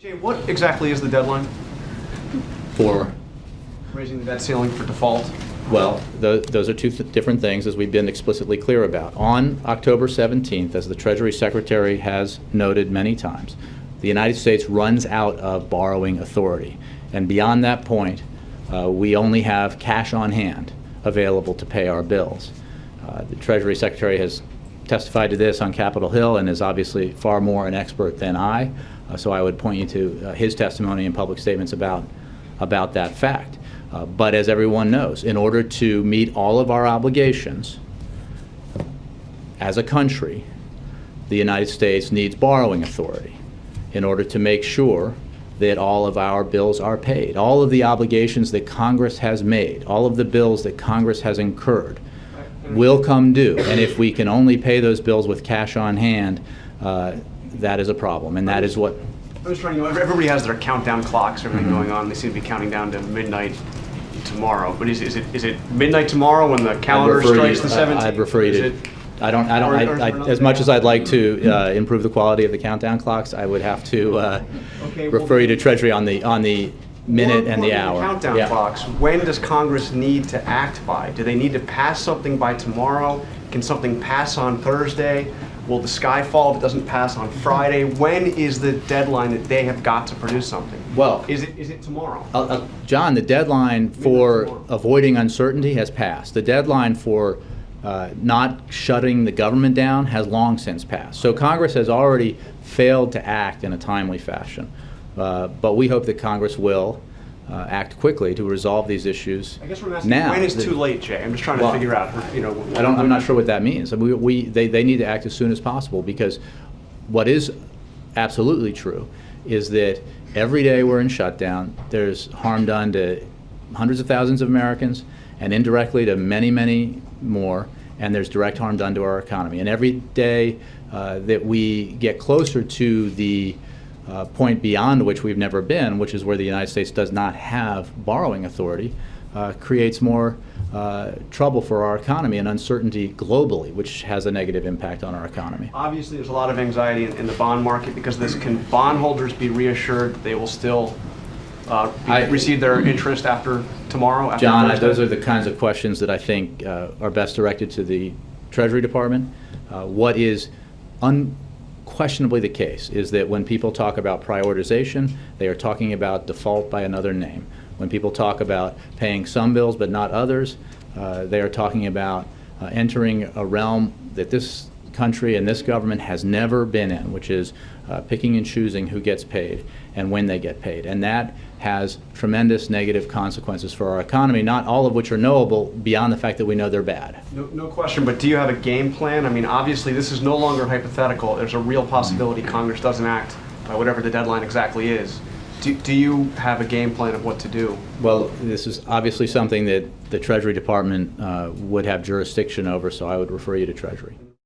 Jay, what exactly is the deadline For, raising the debt ceiling for default? well, those are two different things, as we've been explicitly clear about. On October 17th, as the Treasury Secretary has noted many times, the United States runs out of borrowing authority. And beyond that point, we only have cash on hand available to pay our bills. The Treasury Secretary has testified to this on Capitol Hill and is obviously far more an expert than I. So I would point you to his testimony and public statements about that fact. But as everyone knows, in order to meet all of our obligations as a country, the United States needs borrowing authority in order to make sure that all of our bills are paid. All of the obligations that Congress has made, all of the bills that Congress has incurred will come due. And if we can only pay those bills with cash on hand, that is a problem, and that is what... I was trying to know, everybody has their countdown clocks, everything going on. They seem to be counting down to midnight tomorrow. But is it midnight tomorrow when the calendar strikes the 17th? I'd refer you to... as much as I'd like to improve the quality of the countdown clocks, I would have to refer you to Treasury on the minute and the hour. Countdown clocks. When does Congress need to act by? Do they need to pass something by tomorrow? Can something pass on Thursday? Will the sky fall if it doesn't pass on Friday? When is the deadline that they have got to produce something? Well, is it tomorrow? John, the deadline for avoiding uncertainty has passed. The deadline for not shutting the government down has long since passed. So Congress has already failed to act in a timely fashion. But we hope that Congress will act quickly to resolve these issues. I guess we're asking now. When is too late, Jay? I'm just trying to figure out. I'm not sure what that means. They need to act as soon as possible, because what is absolutely true is that every day we're in shutdown, there's harm done to hundreds of thousands of Americans and indirectly to many, many more, and there's direct harm done to our economy. And every day that we get closer to the point beyond which we've never been, which is where the United States does not have borrowing authority, creates more trouble for our economy and uncertainty globally, which has a negative impact on our economy. Obviously, there's a lot of anxiety in the bond market because of this. Can bondholders be reassured they will still receive their interest after tomorrow? John, those are the kinds of questions that I think are best directed to the Treasury Department. What is unquestionably the case is that when people talk about prioritization, they are talking about default by another name. When people talk about paying some bills but not others, they are talking about entering a realm that this country and this government has never been in, which is picking and choosing who gets paid and when they get paid. And that has tremendous negative consequences for our economy, not all of which are knowable beyond the fact that we know they're bad. No question, but do you have a game plan? I mean, obviously this is no longer hypothetical. There's a real possibility Congress doesn't act by whatever the deadline exactly is. Do you have a game plan of what to do? Well, this is obviously something that the Treasury Department would have jurisdiction over, so I would refer you to Treasury.